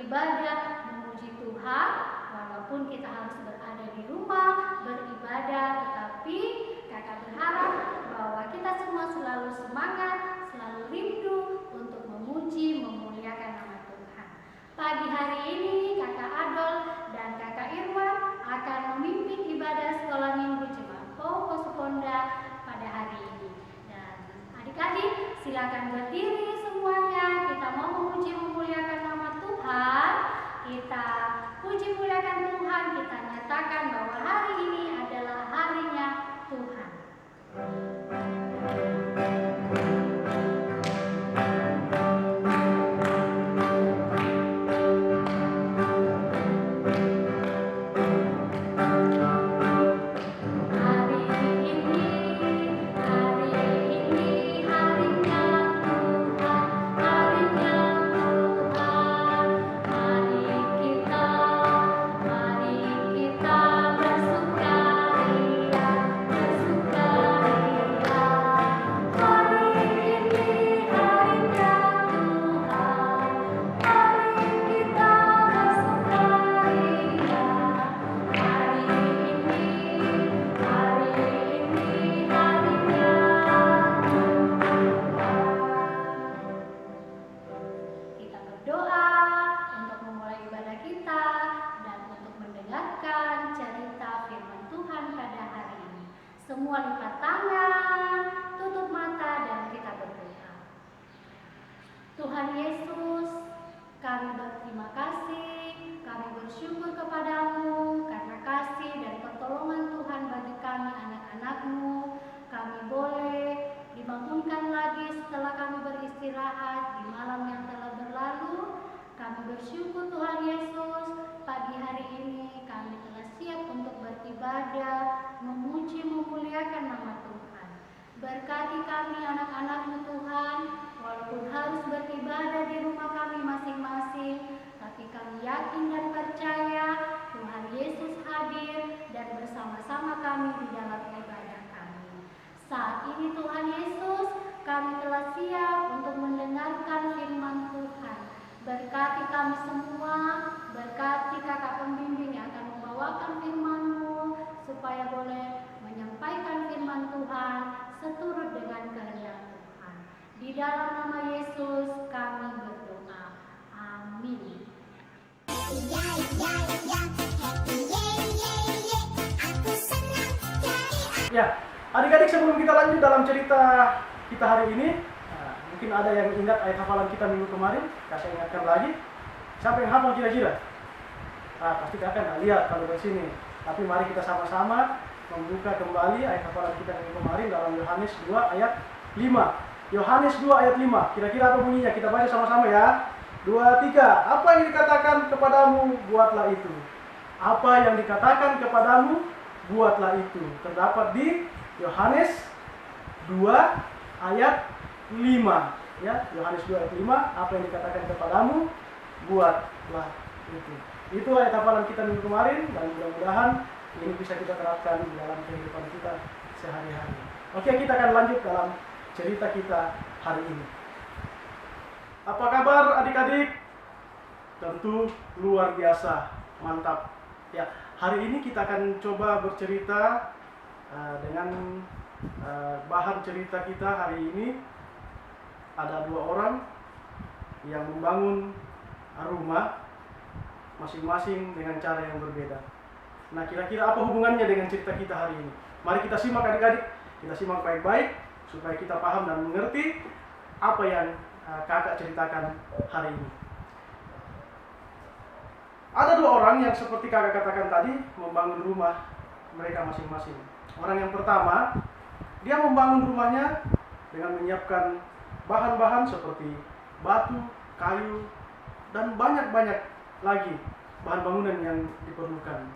beribadah, memuji Tuhan, walaupun kita harus berada di rumah, beribadah, tetapi kakak berharap bahwa kita semua selalu semangat, selalu rindu untuk memuji, memuliakan nama Tuhan. Pagi hari ini kakak Adol dan kakak Irwan akan memimpin ibadah sekolah minggu Jemaat Posuponda pada hari ini. Dan adik-adik silakan berdiri semuanya. Kita mau memuji memuliakan nama Tuhan. Kita puji muliakan Tuhan. Kita nyatakan bahwa hari ini adalah harinya Tuhan. Semua lipat tangan, tutup mata, dan kita berdoa. Tuhan Yesus, kami berterima kasih, kami bersyukur kepadamu karena kasih dan pertolongan Tuhan bagi kami anak-anak-Mu. Kami boleh dibangunkan lagi setelah kami beristirahat di malam yang telah berlalu. Kami bersyukur Tuhan Yesus, pagi hari ini kami telah siap untuk beribadah, memuji, memuliakan nama Tuhan. Berkati kami anak-anak-Mu Tuhan, walaupun harus beribadah di rumah kami masing-masing, tapi kami yakin dan percaya Tuhan Yesus hadir dan bersama-sama kami di dalam ibadah kami. Saat ini Tuhan Yesus, kami telah siap untuk mendengarkan firman Tuhan. Berkati kami semua, berkati kakak pembimbing yang akan membawakan firman-Mu, supaya boleh menyampaikan firman Tuhan seturut dengan kehendak Tuhan. Di dalam nama Yesus kami berdoa. Amin. Ya, adik-adik sebelum kita lanjut dalam cerita kita hari ini, mungkin ada yang ingat ayat hafalan kita minggu kemarin. Kakak ingatkan lagi. Siapa yang hafal kira-kira? Pasti kakak nggak lihat kalau di sini. Tapi mari kita sama-sama membuka kembali ayat hafalan kita minggu kemarin dalam Yohanes 2 ayat 5. Yohanes 2 ayat 5. Kira-kira apa bunyinya? Kita baca sama-sama ya. 2, 3. Apa yang dikatakan kepadamu, buatlah itu. Apa yang dikatakan kepadamu, buatlah itu. Terdapat di Yohanes 2 ayat 5, ya. Yohanes 2 ayat 5, apa yang dikatakan kepadamu, buatlah itu. Itu ayat hafalan kita minggu kemarin, dan mudah-mudahan ini bisa kita terapkan di dalam kehidupan kita sehari-hari. Oke, kita akan lanjut dalam cerita kita hari ini. Apa kabar adik-adik? Tentu luar biasa, mantap. Ya, hari ini kita akan coba bercerita dengan bahan cerita kita hari ini. Ada 2 orang yang membangun rumah masing-masing dengan cara yang berbeda. Nah, kira-kira apa hubungannya dengan cerita kita hari ini? Mari kita simak adik-adik, kita simak baik-baik supaya kita paham dan mengerti apa yang kakak ceritakan hari ini. Ada 2 orang yang seperti kakak katakan tadi membangun rumah mereka masing-masing. Orang yang pertama, dia membangun rumahnya dengan menyiapkan bahan-bahan seperti batu, kayu, dan banyak-banyak lagi bahan bangunan yang diperlukan.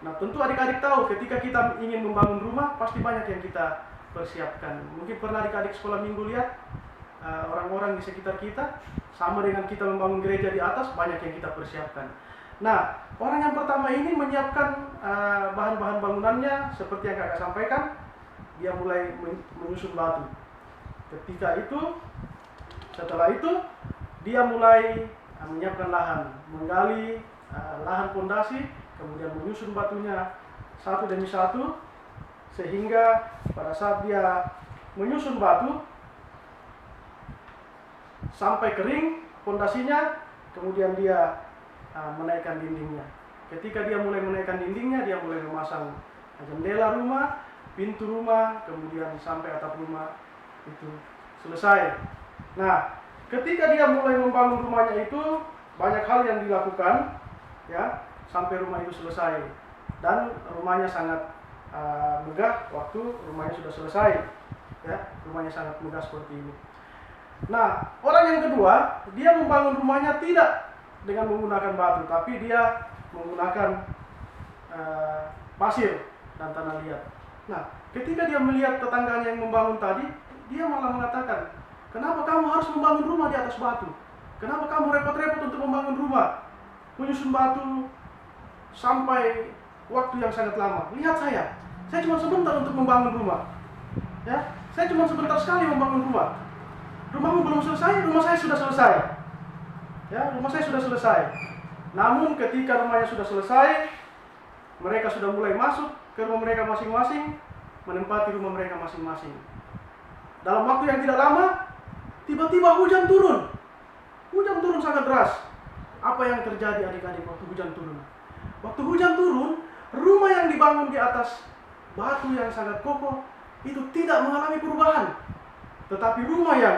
Nah, tentu adik-adik tahu ketika kita ingin membangun rumah, pasti banyak yang kita persiapkan. Mungkin pernah adik-adik sekolah minggu lihat orang-orang di sekitar kita, sama dengan kita membangun gereja di atas, banyak yang kita persiapkan. Nah, orang yang pertama ini menyiapkan bahan-bahan bangunannya seperti yang kakak sampaikan. Dia mulai menyusun batu. Setelah itu dia mulai menyiapkan lahan, menggali lahan pondasi, kemudian menyusun batunya satu demi satu, sehingga pada saat dia menyusun batu sampai kering pondasinya, kemudian dia menaikkan dindingnya. Ketika dia mulai menaikkan dindingnya, dia mulai memasang jendela rumah, pintu rumah, kemudian sampai atap rumah itu selesai. Nah, ketika dia mulai membangun rumahnya itu, banyak hal yang dilakukan, ya, sampai rumah itu selesai. Dan rumahnya sangat megah waktu rumahnya sudah selesai, ya, rumahnya sangat megah seperti ini. Nah, orang yang kedua, dia membangun rumahnya tidak dengan menggunakan batu, tapi dia menggunakan pasir dan tanah liat. Nah, ketika dia melihat tetangganya yang membangun tadi, dia malah mengatakan, kenapa kamu harus membangun rumah di atas batu? Kenapa kamu repot-repot untuk membangun rumah? Menyusun batu sampai waktu yang sangat lama. Lihat saya cuma sebentar untuk membangun rumah. Ya, saya cuma sebentar sekali membangun rumah. Rumahmu belum selesai, rumah saya sudah selesai. Ya, rumah saya sudah selesai. Namun ketika rumahnya sudah selesai, mereka sudah mulai masuk ke rumah mereka masing-masing, menempati rumah mereka masing-masing. Dalam waktu yang tidak lama, tiba-tiba hujan turun. Hujan turun sangat deras. Apa yang terjadi adik-adik waktu hujan turun? Waktu hujan turun, rumah yang dibangun di atas batu yang sangat kokoh itu tidak mengalami perubahan. Tetapi rumah yang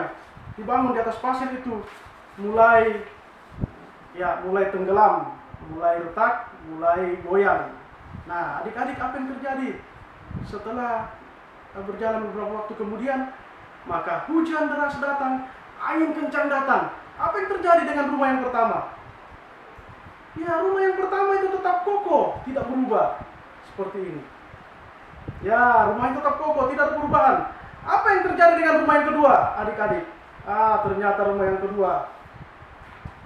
dibangun di atas pasir itu mulai tenggelam, mulai retak, mulai goyang. Nah, adik-adik, apa yang terjadi? Setelah berjalan beberapa waktu kemudian, maka hujan deras datang, angin kencang datang. Apa yang terjadi dengan rumah yang pertama? Ya, rumah yang pertama itu tetap kokoh, tidak berubah. Seperti ini. Ya, rumah itu tetap kokoh, tidak ada perubahan. Apa yang terjadi dengan rumah yang kedua, adik-adik? Ternyata rumah yang kedua,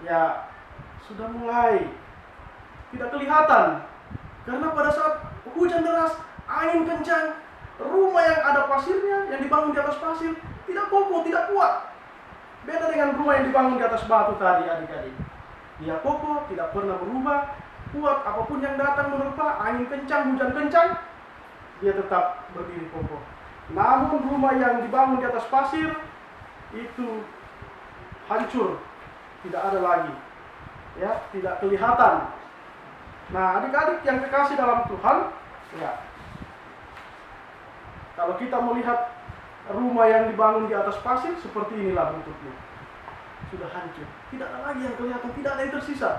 ya, sudah mulai tidak kelihatan. Karena pada saat hujan deras, angin kencang, rumah yang ada pasirnya, yang dibangun di atas pasir, tidak kokoh, tidak kuat. Beda dengan rumah yang dibangun di atas batu tadi, adik-adik. Dia kokoh, tidak pernah berubah, kuat, apapun yang datang menerpa, angin kencang, hujan kencang, dia tetap berdiri kokoh. Namun rumah yang dibangun di atas pasir itu hancur, tidak ada lagi, ya, tidak kelihatan. Nah, adik-adik yang kekasih dalam Tuhan, ya, kalau kita melihat rumah yang dibangun di atas pasir, seperti inilah bentuknya. Sudah hancur, tidak ada lagi yang kelihatan, tidak ada yang tersisa.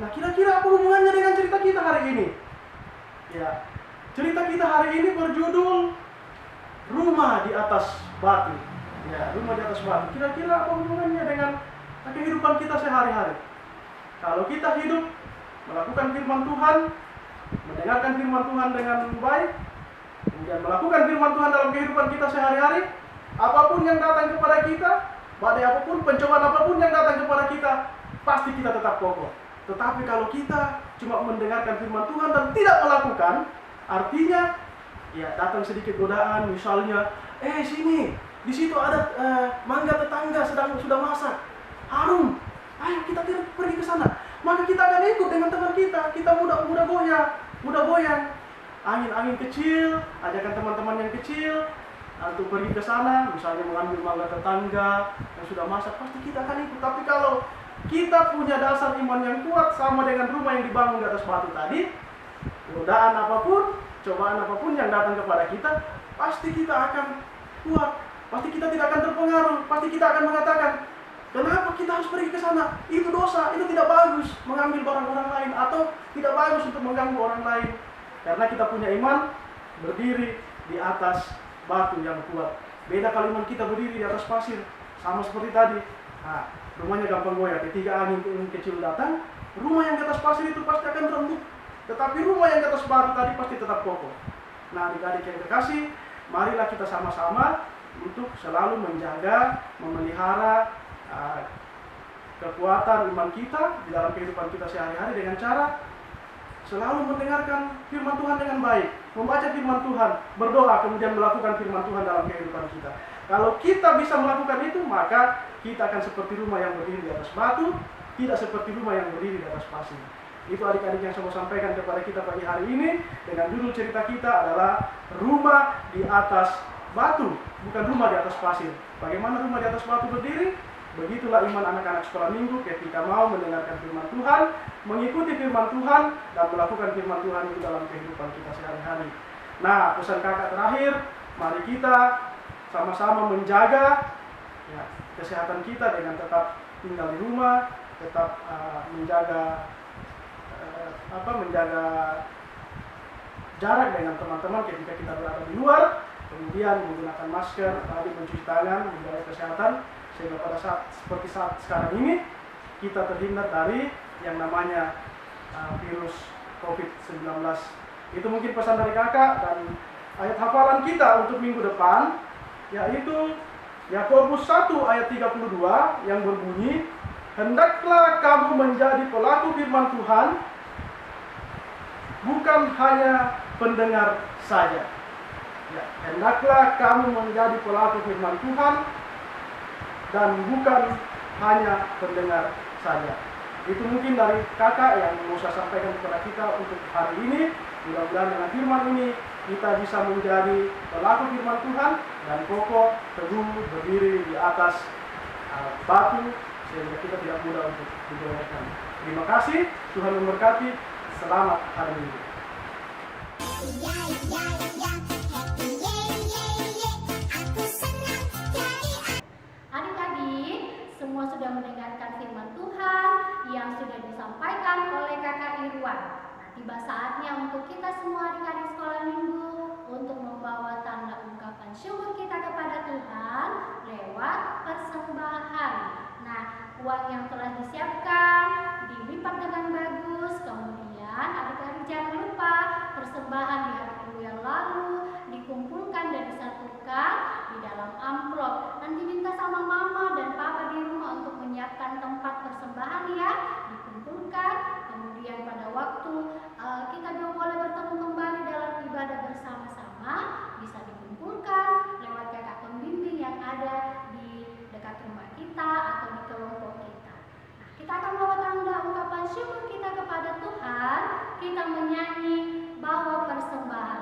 Nah, kira-kira apa hubungannya dengan cerita kita hari ini? Ya, cerita kita hari ini berjudul Rumah di Atas Batu. Ya, rumah di atas batu. Kira-kira apa hubungannya dengan kehidupan kita sehari-hari? Kalau kita hidup melakukan firman Tuhan, mendengarkan firman Tuhan dengan baik, kemudian melakukan firman Tuhan dalam kehidupan kita sehari-hari, apapun yang datang kepada kita, badai apapun, pencobaan apapun yang datang kepada kita, pasti kita tetap kokoh. Tetapi kalau kita cuma mendengarkan firman Tuhan dan tidak melakukan, artinya ya datang sedikit godaan, misalnya, sini, di situ ada mangga tetangga sudah masak, harum, ayo kita pergi ke sana. Maka kita akan ikut dengan teman kita mudah goyang, angin kecil, ajakan teman-teman yang kecil untuk pergi ke sana, misalnya mengambil mangga tetangga yang sudah masak, pasti kita akan ikut. Tapi kalau kita punya dasar iman yang kuat sama dengan rumah yang dibangun di atas batu tadi, godaan apapun, cobaan apapun yang datang kepada kita, pasti kita akan kuat, pasti kita tidak akan terpengaruh, pasti kita akan mengatakan, kenapa kita harus pergi ke sana? Itu dosa, itu tidak bagus mengambil barang orang lain, atau tidak bagus untuk mengganggu orang lain. Karena kita punya iman berdiri di atas batu yang kuat. Beda kalau iman kita berdiri di atas pasir, sama seperti tadi. Nah, rumahnya gampang goyah, ketika angin kecil datang, rumah yang di atas pasir itu pasti akan remuk. Tetapi rumah yang di atas batu tadi pasti tetap kokoh. Nah, adik-adik yang terkasih, marilah kita sama-sama untuk selalu menjaga, memelihara kekuatan iman kita di dalam kehidupan kita sehari-hari dengan cara selalu mendengarkan firman Tuhan dengan baik, membaca firman Tuhan, berdoa, kemudian melakukan firman Tuhan dalam kehidupan kita. Kalau kita bisa melakukan itu, maka kita akan seperti rumah yang berdiri di atas batu, tidak seperti rumah yang berdiri di atas pasir. Itu adik-adik yang saya mau sampaikan kepada kita pagi hari ini dengan judul cerita kita adalah rumah di atas batu, bukan rumah di atas pasir. Bagaimana rumah di atas batu berdiri? Begitulah iman anak-anak sekolah minggu ketika mau mendengarkan firman Tuhan, mengikuti firman Tuhan, dan melakukan firman Tuhan itu dalam kehidupan kita sehari-hari. Nah, pesan kakak terakhir, mari kita sama-sama menjaga kesehatan kita dengan tetap tinggal di rumah, tetap menjaga jarak dengan teman-teman ketika kita berada di luar, kemudian menggunakan masker, tadi mencuci tangan, menjaga kesehatan, sehingga pada saat sekarang ini kita terhindar dari yang namanya virus COVID-19. Itu mungkin pesan dari kakak, dan ayat hafalan kita untuk minggu depan yaitu Yakobus 1 ayat 32 yang berbunyi, hendaklah kamu menjadi pelaku firman Tuhan, bukan hanya pendengar saja. Hendaklah kamu menjadi pelaku firman Tuhan dan bukan hanya pendengar saja. Itu mungkin dari kakak yang mau saya sampaikan kepada kita untuk hari ini. Mudah-mudahan dengan firman ini kita bisa menjadi pelaku firman Tuhan dan kokoh, teguh, berdiri di atas batu sehingga kita tidak mudah untuk digoyahkan. Terima kasih, Tuhan memberkati. Selamat hari Minggu. Adik-adik, semua sudah mendengarkan firman Tuhan yang sudah disampaikan oleh Kakak Irwan. Nah, tiba saatnya untuk kita semua adik-adik sekolah minggu untuk membawa tanda ungkapan syukur kita kepada Tuhan lewat persembahan. Nah, uang yang telah disiapkan dilipat dengan bagus. Kemudian adik-adik jangan lupa persembahan di hari Minggu yang lalu dikumpulkan dan disatukan di dalam amplop. Nanti minta sama mama dan papa di rumah untuk menyiapkan tempat persembahan ya, dikumpulkan. Kemudian pada waktu kita juga boleh bertemu kembali dalam ibadah bersama-sama, bisa dikumpulkan lewat kakak pembimbing yang ada di dekat rumah kita atau di kelompok kita. Nah, kita akan bawa tanda ungkapan syukur kita kepada Tuhan. Kita menyanyi bawa persembahan.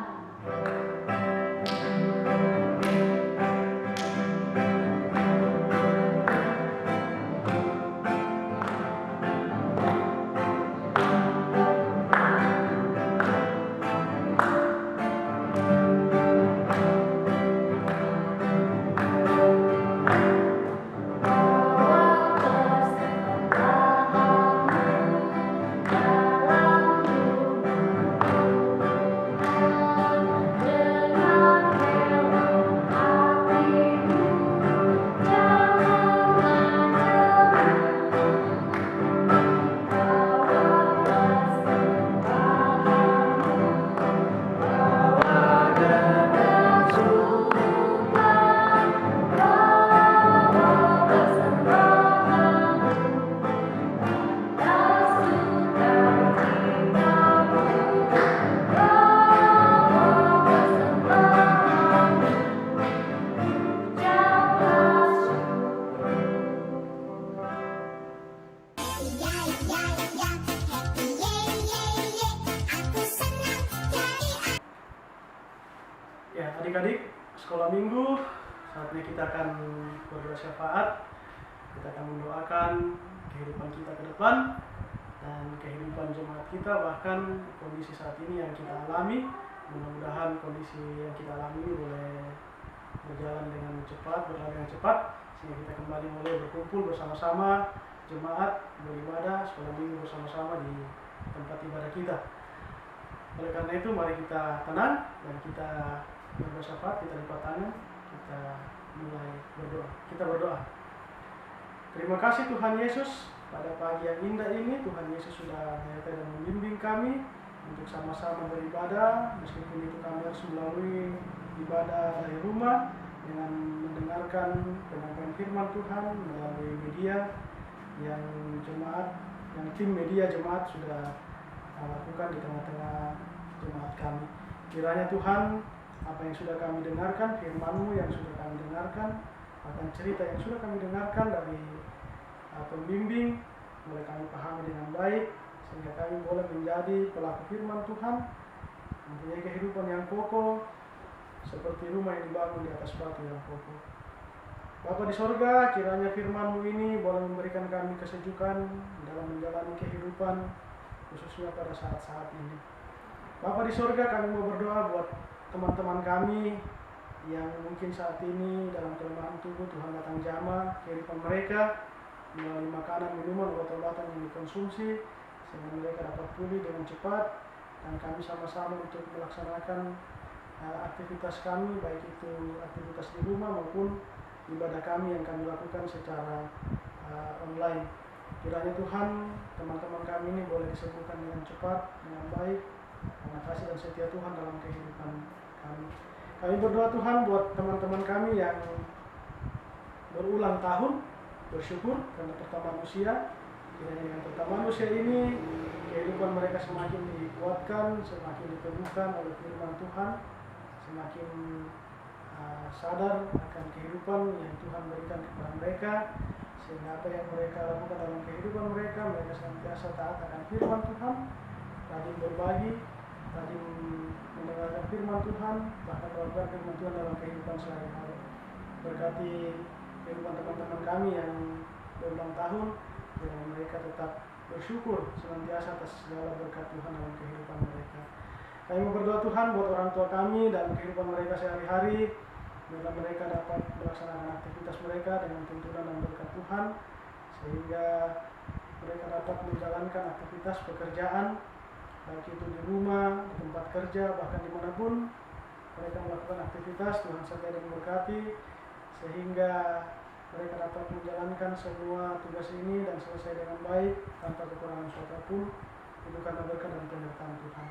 Ya, adik-adik sekolah minggu, saatnya kita akan berdoa syafaat. Kita akan mendoakan kehidupan kita ke depan dan kehidupan jemaat kita, bahkan kondisi saat ini yang kita alami. Mudah-mudahan kondisi yang kita alami ini boleh berjalan dengan cepat, berlalu dengan cepat, sehingga kita kembali mulai berkumpul bersama-sama jemaat beribadah sekolah minggu bersama-sama di tempat ibadah kita. Oleh karena itu, mari kita tenang dan kita berdoa syafaat, kita lipat tangan, kita mulai berdoa. Kita berdoa. Terima kasih Tuhan Yesus, pada pagi yang indah ini Tuhan Yesus sudah menyertai dan membimbing kami untuk sama-sama beribadah, meskipun itu kami harus melalui ibadah dari rumah dengan mendengarkan penyampaian firman Tuhan melalui media yang jemaat, yang tim media jemaat sudah lakukan di tengah-tengah jemaat kami. Kiranya Tuhan, apa yang sudah kami dengarkan, firman-Mu yang sudah kami dengarkan, bahkan cerita yang sudah kami dengarkan dari pembimbing boleh kami pahami dengan baik, sehingga kami boleh menjadi pelaku firman Tuhan, mempunyai kehidupan yang kokoh, seperti rumah yang dibangun di atas batu yang kokoh. Bapa di sorga, kiranya firman-Mu ini boleh memberikan kami kesejukan dalam menjalani kehidupan, khususnya pada saat-saat ini. Bapa di sorga, kami mau berdoa buat teman-teman kami yang mungkin saat ini dalam kelemahan tubuh. Tuhan datang jamah kehidupan mereka melalui makanan, minuman, obat-obatan yang dikonsumsi, sehingga mereka dapat pulih dengan cepat, dan kami sama-sama untuk melaksanakan aktivitas kami, baik itu aktivitas di rumah maupun ibadah kami yang kami lakukan secara online. Kiranya Tuhan, teman-teman kami ini boleh disembuhkan dengan cepat, dengan baik, karena kasih dan setia Tuhan dalam kehidupan kami. Kami berdoa Tuhan buat teman-teman kami yang berulang tahun, bersyukur karena pertambahan usia. Kiranya dengan pertambahan usia ini, kehidupan mereka semakin dikuatkan, semakin diteguhkan oleh firman Tuhan, semakin sadar akan kehidupan yang Tuhan berikan kepada mereka, sehingga apa yang mereka lakukan dalam kehidupan mereka, mereka senantiasa taat akan firman Tuhan, rajin berbagi, rajin mendengarkan firman Tuhan, bahkan melakukan firman Tuhan dalam kehidupan sehari-hari. Berkati kehidupan teman-teman kami yang berulang tahun, dan mereka tetap bersyukur senantiasa atas segala berkat Tuhan dalam kehidupan mereka. Kami berdoa Tuhan buat orang tua kami dalam kehidupan mereka sehari-hari, bila mereka dapat melaksanakan aktivitas mereka dengan tuntunan dan berkat Tuhan, sehingga mereka dapat menjalankan aktivitas pekerjaan, baik itu di rumah, di tempat kerja, bahkan dimanapun mereka melakukan aktivitas. Tuhan setia dan memberkati, sehingga mereka dapat menjalankan semua tugas ini dan selesai dengan baik tanpa kekurangan suatu pun, itu karena berkat dan penyertaan Tuhan.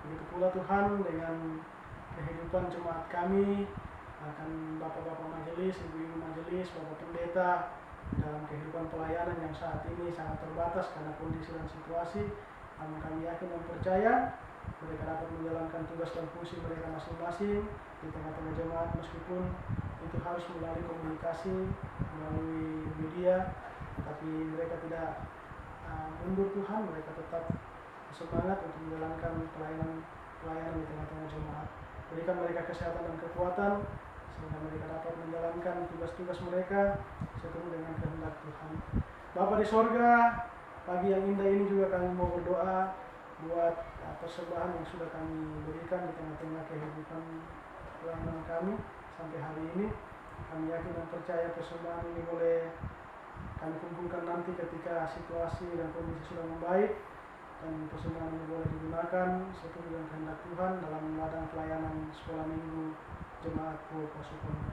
Begitu pula Tuhan dengan kehidupan jemaat kami, akan bapak-bapak majelis, ibu-ibu majelis, bapak pendeta, dalam kehidupan pelayanan yang saat ini sangat terbatas karena kondisi dan situasi. Namun kami yakin dan percaya mereka dapat menjalankan tugas dan fungsi mereka masing-masing di tengah-tengah jemaat, meskipun itu harus melalui komunikasi, melalui media, tapi mereka tidak mundur Tuhan, mereka tetap semangat untuk menjalankan pelayanan di tengah-tengah jemaat. Berikan mereka kesehatan dan kekuatan, sehingga mereka dapat menjalankan tugas-tugas mereka seturut dengan kehendak Tuhan. Bapa di sorga, pagi yang indah ini juga kami mau berdoa buat persembahan yang sudah kami berikan di tengah-tengah kehidupan pelayanan kami sampai hari ini. Kami yakin dan percaya persembahan ini boleh kami kumpulkan nanti ketika situasi dan kondisi sudah membaik, dan persembahan ini boleh digunakan seturut dengan kehendak Tuhan dalam ladang pelayanan sekolah minggu jemaat Pasukondo.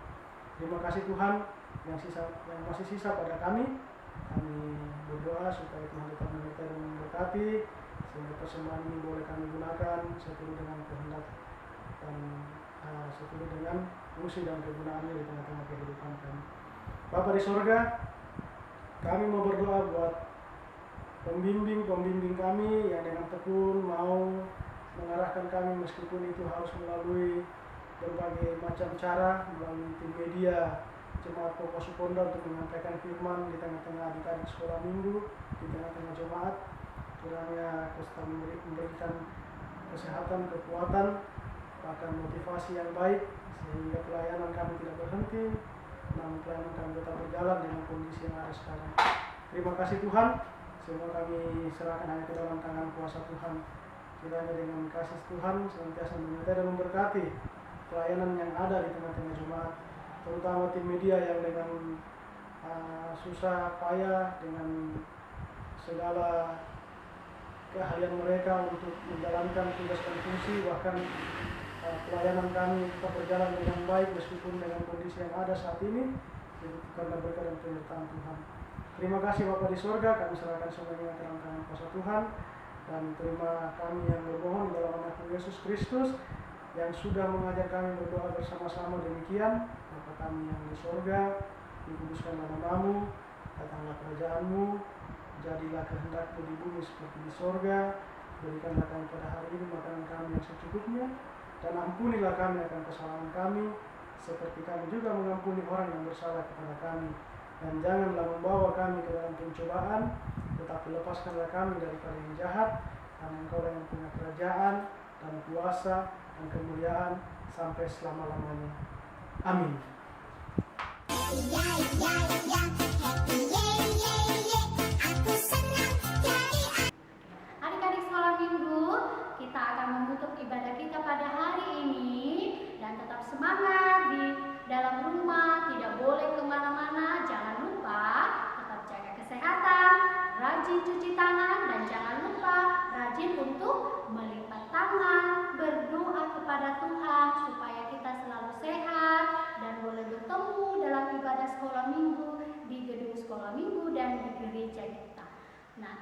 Terima kasih Tuhan yang masih sisa pada kami. Kami berdoa supaya Tuhan tetap menyertai dan memberkati, sehingga persembahan ini boleh kami gunakan seturut dengan kehendak dan seturut dengan fungsi dan kegunaannya di tengah-tengah kehidupan kami. Bapa di sorga, kami mau berdoa buat pembimbing kami yang dengan tekun mau mengarahkan kami, meskipun itu harus melalui berbagai macam cara, melalui tim media jemaat Pasukondo untuk menyampaikan firman di tengah-tengah adik-adik sekolah minggu, di tengah-tengah jemaat. Kiranya Tuhan memberikan kesehatan, kekuatan, bahkan motivasi yang baik, sehingga pelayanan kami tidak berhenti, namun pelayanan kami tetap berjalan dengan kondisi yang ada sekarang. Terima kasih Tuhan, semua kami serahkan hanya ke dalam tangan kuasa Tuhan. Kiranya dengan kasih Tuhan senantiasa menyertai dan memberkati pelayanan yang ada di tengah-tengah jemaat, terutama tim media yang dengan susah payah dengan segala keahlian mereka untuk menjalankan tugas dan fungsi, bahkan pelayanan kami tetap berjalan dengan baik meskipun dengan kondisi yang ada saat ini, itu karena berkat dan penyertaan Tuhan. Terima kasih Bapa di sorga, kami serahkan semuanya ke dalam tangan kuasa Tuhan, dan terima kami yang bermohon dalam nama Yesus Kristus yang sudah mengajar kami berdoa bersama-sama demikian. Bapa kami yang di sorga, dikuduskan nama-Mu, datanglah kerajaan-Mu, jadilah kehendak-Mu di bumi seperti di sorga. Berikanlah kami pada hari ini makanan kami yang secukupnya, dan ampunilah kami akan kesalahan kami, seperti kami juga mengampuni orang yang bersalah kepada kami. Dan janganlah membawa kami ke dalam pencobaan, tetapi lepaskanlah kami daripada yang jahat, karena Engkau yang punya kerajaan dan kuasa dan kemuliaan sampai selama-lamanya. Amin. Adik-adik sekolah minggu, kita akan menutup ibadah kita pada hari ini dan tetap semangat di dalam rumah, tidak boleh kemana-mana. Jangan lupa tetap jaga kesehatan, rajin cuci tangan, dan jangan lupa rajin untuk melipat tangan, berdoa kepada Tuhan supaya kita selalu sehat dan boleh bertemu dalam ibadah sekolah minggu di gedung sekolah minggu dan di gereja kita. Nah,